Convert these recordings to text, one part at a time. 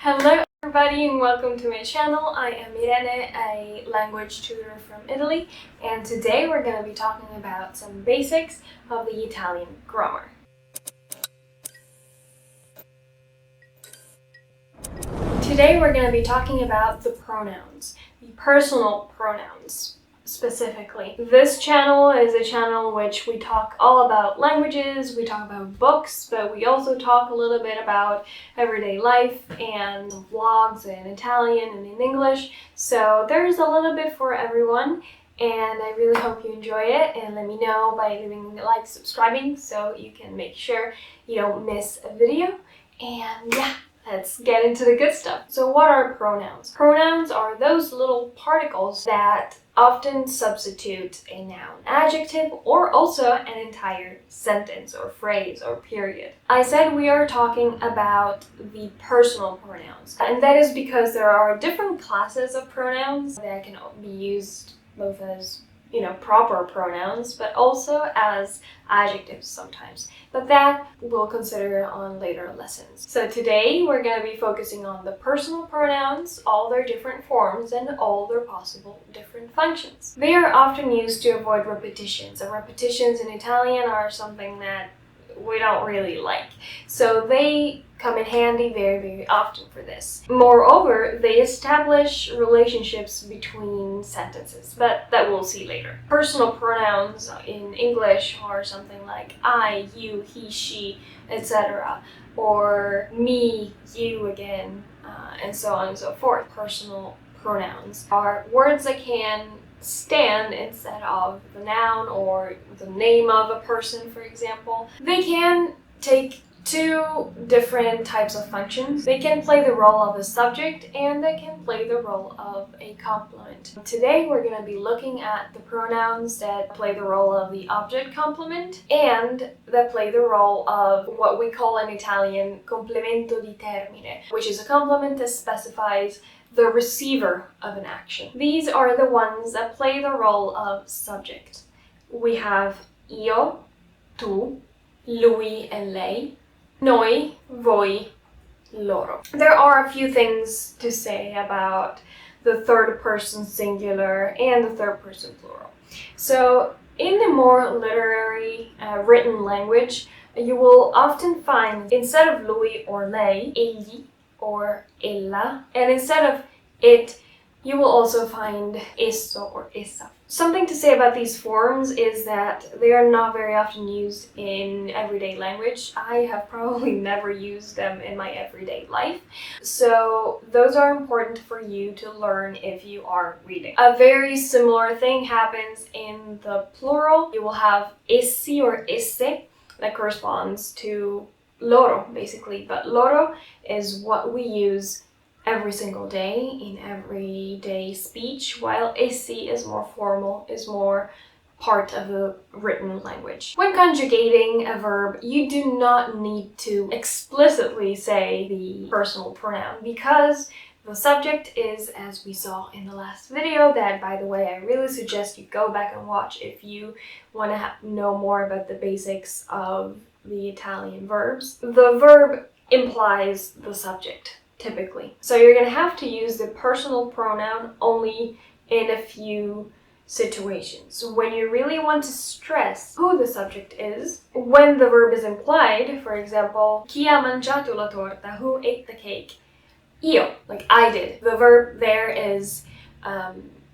Hello everybody and welcome to my channel. I am Irene, a language tutor from Italy, and today we're going to be talking about some basics of the Italian grammar. Today we're going to be talking about the pronouns, the personal pronouns specifically. This channel is a channel which we talk all about languages, we talk about books, but we also talk a little bit about everyday life and vlogs in Italian and in English. So there's a little bit for everyone, and I really hope you enjoy it, and let me know by leaving a like, subscribing, so you can make sure you don't miss a video. And yeah, let's get into the good stuff. So what are pronouns? Pronouns are those little particles that often substitute a noun adjective or also an entire sentence or phrase or period. I said we are talking about the personal pronouns, and that is because there are different classes of pronouns that can be used both as proper pronouns, but also as adjectives sometimes. But that we'll consider on later lessons. So today we're going to be focusing on the personal pronouns, all their different forms, and all their possible different functions. They are often used to avoid repetitions, and repetitions in Italian are something that we don't really like. So they come in handy very, very often for this. Moreover, they establish relationships between sentences, but that we'll see later. Personal pronouns in English are something like I, you, he, she, etc. Or me, you again, and so on and so forth. Personal pronouns are words that can stand instead of the noun or the name of a person, for example. They can take two different types of functions. They can play the role of a subject and they can play the role of a complement. Today we're going to be looking at the pronouns that play the role of the object complement and that play the role of what we call in Italian complemento di termine, which is a complement that specifies the receiver of an action. These are the ones that play the role of subject. We have io, tu, lui and lei, noi, voi, loro. There are a few things to say about the third person singular and the third person plural. So in the more literary written language, you will often find instead of lui or lei, egli or ella, and instead of it, you will also find esso or essa. Something to say about these forms is that they are not very often used in everyday language. I have probably never used them in my everyday life. So those are important for you to learn if you are reading. A very similar thing happens in the plural. You will have essi or esse that corresponds to loro, basically. But loro is what we use every single day in everyday speech, while essi is more formal, is more part of the written language. When conjugating a verb, you do not need to explicitly say the personal pronoun because the subject is, as we saw in the last video, that, by the way, I really suggest you go back and watch if you want to know more about the basics of the Italian verbs. The verb implies the subject, typically. So you're going to have to use the personal pronoun only in a few situations. When you really want to stress who the subject is, when the verb is implied, for example, chi ha mangiato la torta, who ate the cake? Io, like I did. The verb there is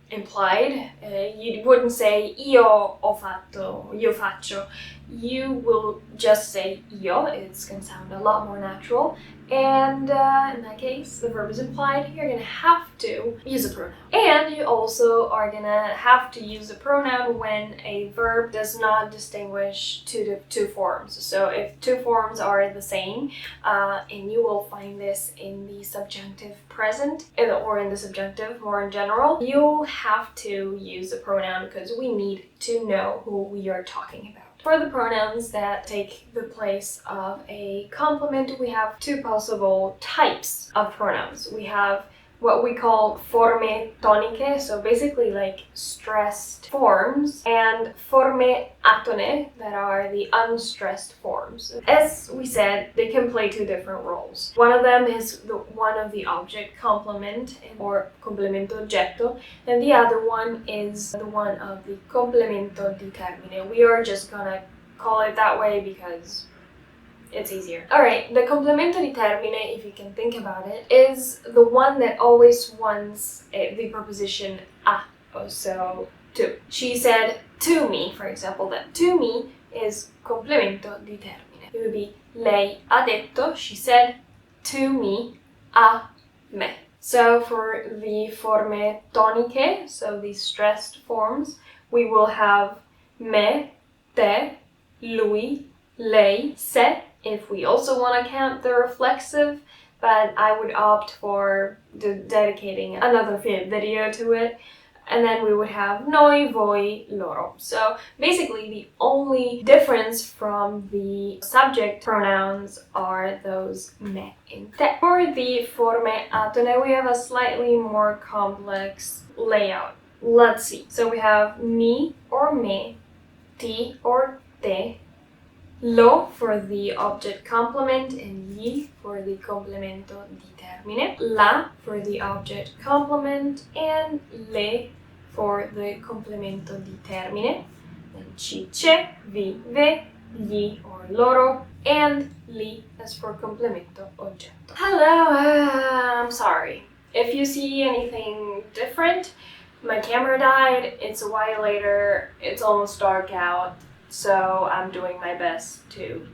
implied. You wouldn't say io ho fatto, io faccio. You will just say io. It's going to sound a lot more natural. And in that case, the verb is implied. You're going to have to use a pronoun. And you also are going to have to use a pronoun when a verb does not distinguish two forms. So if two forms are the same, and you will find this in the subjunctive present or in the subjunctive more in general, you have to use a pronoun because we need to know who we are talking about. For the pronouns that take the place of a complement, we have two possible types of pronouns. We have what we call forme toniche, so basically like stressed forms, and forme atone, that are the unstressed forms. As we said, they can play two different roles. One of them is the one of the object complement or complemento oggetto, and the other one is the one of the complemento di termine. We are just gonna call it that way because it's easier. Alright, the complemento di termine, if you can think about it, is the one that always wants the preposition a, so to. She said to me, for example, that to me is complemento di termine. It would be lei ha detto, she said, to me, a me. So for the forme toniche, so the stressed forms, we will have me, te, lui, lei, se, if we also want to count the reflexive, but I would opt for dedicating another video to it. And then we would have noi, voi, loro. So basically the only difference from the subject pronouns are those me and te. For the forme atone, we have a slightly more complex layout. Let's see. So we have mi or me, ti or te, lo for the object complement, and gli for the complemento di termine, la for the object complement, and le for the complemento di termine, then ci, ce, vi, ve, gli or loro, and li as for complemento oggetto. Hello, I'm sorry. If you see anything different, my camera died, it's a while later, it's almost dark out, so I'm doing my best to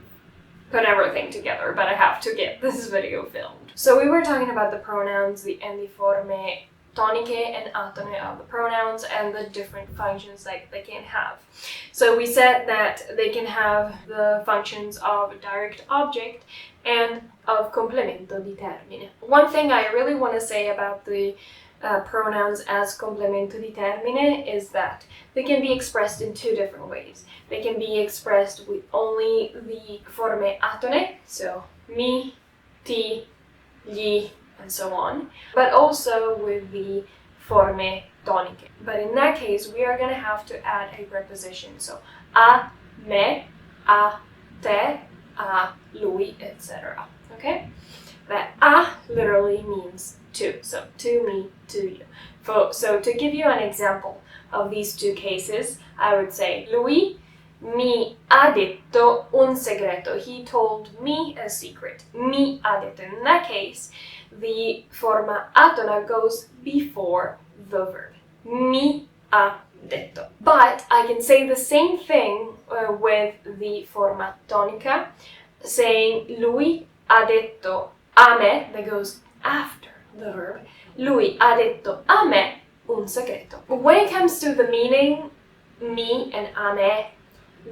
put everything together, but I have to get this video filmed. So we were talking about the pronouns, the forme toniche and atone of the pronouns, and the different functions that they can have. So we said that they can have the functions of direct object and of complemento di termine. One thing I really want to say about the pronouns as complemento di termine is that they can be expressed in two different ways. They can be expressed with only the forme atone, so mi, ti, gli, and so on, but also with the forme toniche. But in that case, we are going to have to add a preposition, so a, me, a, te, a, lui, etc. Okay? That a literally means to, so to me, to you. So to give you an example of these two cases, I would say, lui mi ha detto un segreto. He told me a secret. Mi ha detto. In that case, the forma atona goes before the verb. Mi ha detto. But I can say the same thing with the forma tonica, saying lui ha detto a me, that goes after the verb. Lui ha detto a me un segreto. When it comes to the meaning, mi and a me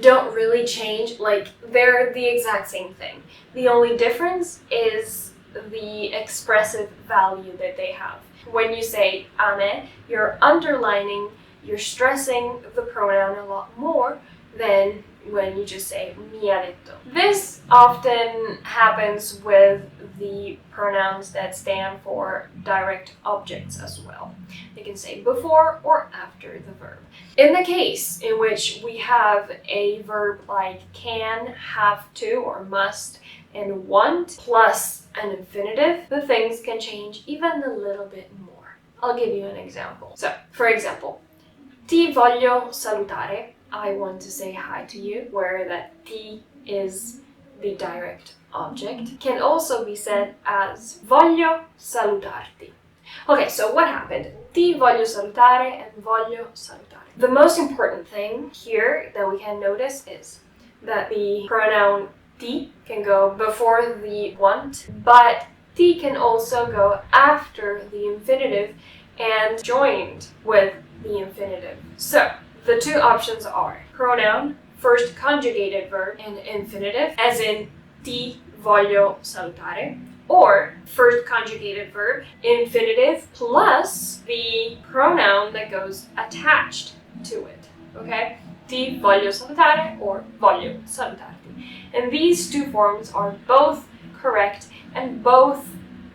don't really change, like they're the exact same thing. The only difference is the expressive value that they have. When you say a me, you're underlining, you're stressing the pronoun a lot more than when you just say mi ha detto. This often happens with the pronouns that stand for direct objects as well. They can say before or after the verb. In the case in which we have a verb like can, have to, or must, and want, plus an infinitive, the things can change even a little bit more. I'll give you an example. So, for example, ti voglio salutare. I want to say hi to you, where that ti is the direct object, can also be said as voglio salutarti. Okay, so what happened? Ti voglio salutare and voglio salutare. The most important thing here that we can notice is that the pronoun ti can go before the want, but ti can also go after the infinitive and joined with the infinitive. So the two options are pronoun, first conjugated verb, and infinitive, as in ti voglio salutare, or first conjugated verb, infinitive, plus the pronoun that goes attached to it, okay? Ti voglio salutare or voglio salutarti. And these two forms are both correct and both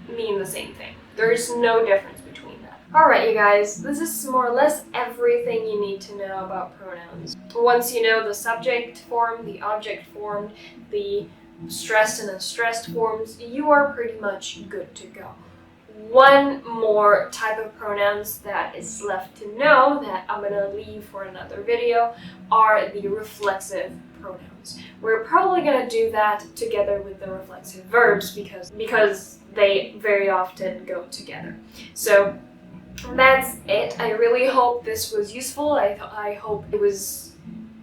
mean the same thing. There's no difference between that. Alright, you guys, this is more or less everything you need to know about pronouns. Once you know the subject form, the object form, the stressed and unstressed forms, you are pretty much good to go. One more type of pronouns that is left to know that I'm gonna leave for another video are the reflexive pronouns. We're probably gonna do that together with the reflexive verbs because they very often go together. So that's it. I really hope this was useful. I hope it was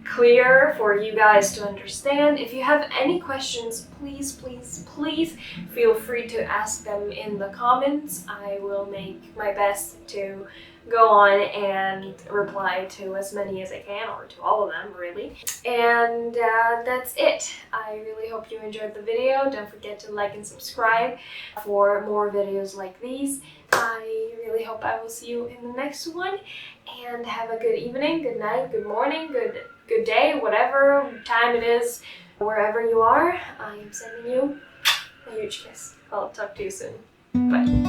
clear for you guys to understand. If you have any questions, please feel free to ask them in the comments. I will make my best to go on and reply to as many as I can, or to all of them really. And that's it. I really hope you enjoyed the video. Don't forget to like and subscribe for more videos like these. I really hope I will see you in the next one, and have a good evening, good night, good morning, good day, whatever time it is, wherever you are. I am sending you a huge kiss. I'll talk to you soon. Bye.